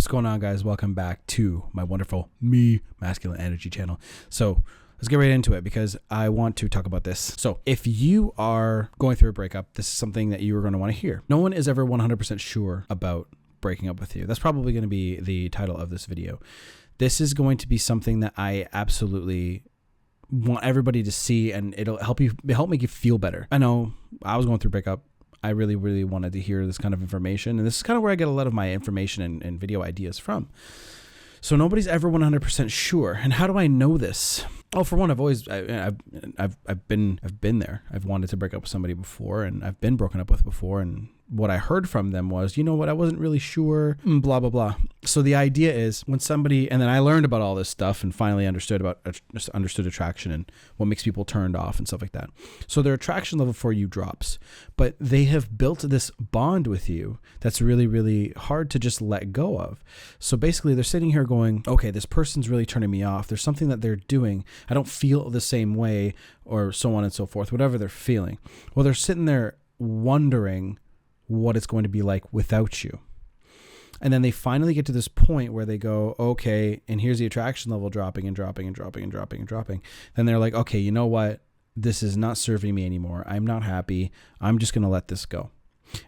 What's going on, guys? Welcome back to my wonderful Me Masculine Energy channel. So let's get right into it because I want to talk about this. So if you are going through a breakup, this is something that you are going to want to hear. No one is ever 100% sure about breaking up with you. That's probably going to be the title of this video. This is going to be something that I absolutely want everybody to see, and it'll help make you feel better. I know I was going through a breakup. I really, really wanted to hear this kind of information. And this is kind of where I get a lot of my information and video ideas from. So nobody's ever 100% sure. And how do I know this? Oh, for one, I've been there. I've wanted to break up with somebody before, and I've been broken up with before. And what I heard from them was, you know what, I wasn't really sure, blah, blah, blah. So the idea is when somebody, and then I learned about all this stuff and finally understood attraction and what makes people turned off and stuff like that. So their attraction level for you drops, but they have built this bond with you that's really, really hard to just let go of. So basically they're sitting here going, okay, this person's really turning me off. There's something that they're doing. I don't feel the same way, or so on and so forth, whatever they're feeling. Well, they're sitting there wondering what it's going to be like without you. And then they finally get to this point where they go, okay, and here's the attraction level dropping and dropping and dropping and dropping and dropping. Then they're like, okay, you know what? This is not serving me anymore. I'm not happy. I'm just going to let this go.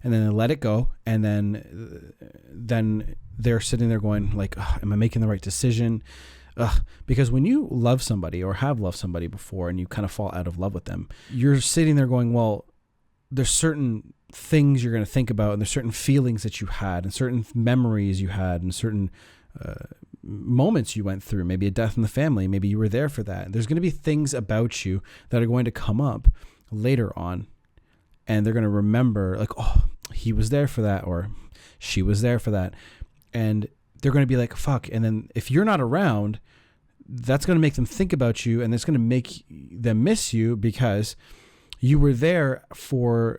And then they let it go. And then they're sitting there going like, am I making the right decision? Because when you love somebody or have loved somebody before and you kind of fall out of love with them, you're sitting there going, well, there's certain things you're going to think about, and there's certain feelings that you had and certain memories you had and certain moments you went through, maybe a death in the family, maybe you were there for that. There's going to be things about you that are going to come up later on, and they're going to remember like, oh, he was there for that, or she was there for that. And they're going to be like, fuck. And then if you're not around, that's going to make them think about you, and it's going to make them miss you because you were there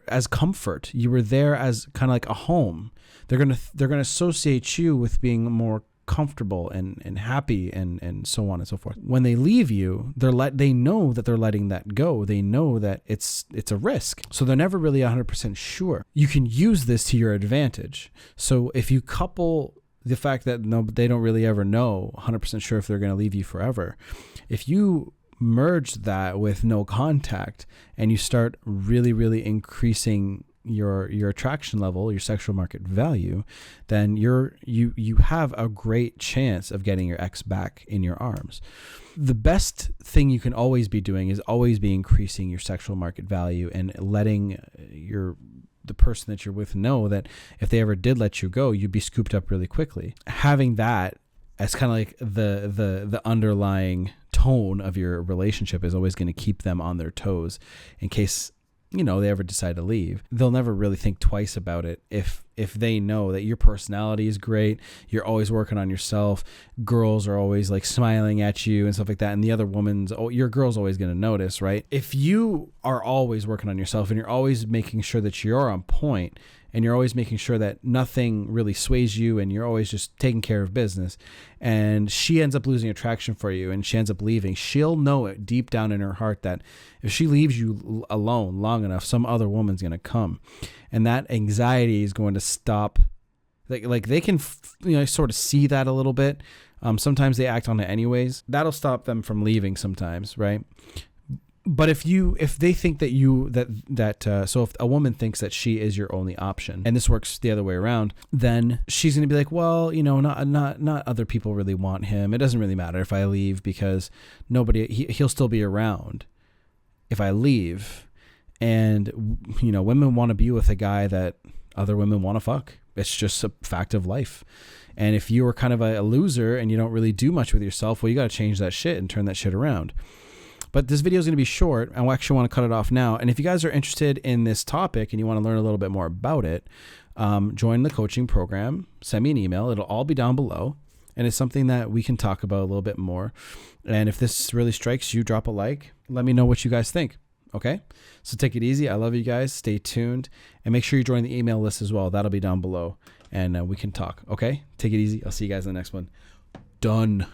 as comfort. You were there as kind of like a home. They're gonna associate you with being more comfortable and happy and so on and so forth. When they leave you, they know that they're letting that go. They know that it's a risk. So they're never really 100% sure. You can use this to your advantage. So if you couple the fact that they don't really ever know 100% sure if they're going to leave you forever, if you merge that with no contact and you start really, really increasing your attraction level, your sexual market value, then you have a great chance of getting your ex back in your arms. The best thing you can always be doing is always be increasing your sexual market value and letting the person that you're with know that if they ever did let you go, you'd be scooped up really quickly. Having that as kind of like the underlying tone of your relationship is always going to keep them on their toes in case, they ever decide to leave. They'll never really think twice about it if they know that your personality is great, you're always working on yourself, girls are always like smiling at you and stuff like that, and the other your girl's always going to notice, right? If you are always working on yourself and you're always making sure that you're on point and you're always making sure that nothing really sways you and you're always just taking care of business, and she ends up losing attraction for you and she ends up leaving, she'll know it deep down in her heart that if she leaves you alone long enough, some other woman's going to come. And that anxiety is going to stop. Like they can, sort of see that a little bit. Sometimes they act on it anyways. That'll stop them from leaving sometimes, right? But if they think so if a woman thinks that she is your only option, and this works the other way around, then she's going to be like, well, not other people really want him. It doesn't really matter if I leave because he'll still be around if I leave. And, women want to be with a guy that other women want to fuck. It's just a fact of life. And if you are kind of a loser and you don't really do much with yourself, well, you got to change that shit and turn that shit around. But this video is going to be short. I actually want to cut it off now. And if you guys are interested in this topic and you want to learn a little bit more about it, join the coaching program. Send me an email. It'll all be down below. And it's something that we can talk about a little bit more. And if this really strikes you, drop a like. Let me know what you guys think. Okay? So take it easy. I love you guys. Stay tuned. And make sure you join the email list as well. That'll be down below. And we can talk. Okay? Take it easy. I'll see you guys in the next one. Done.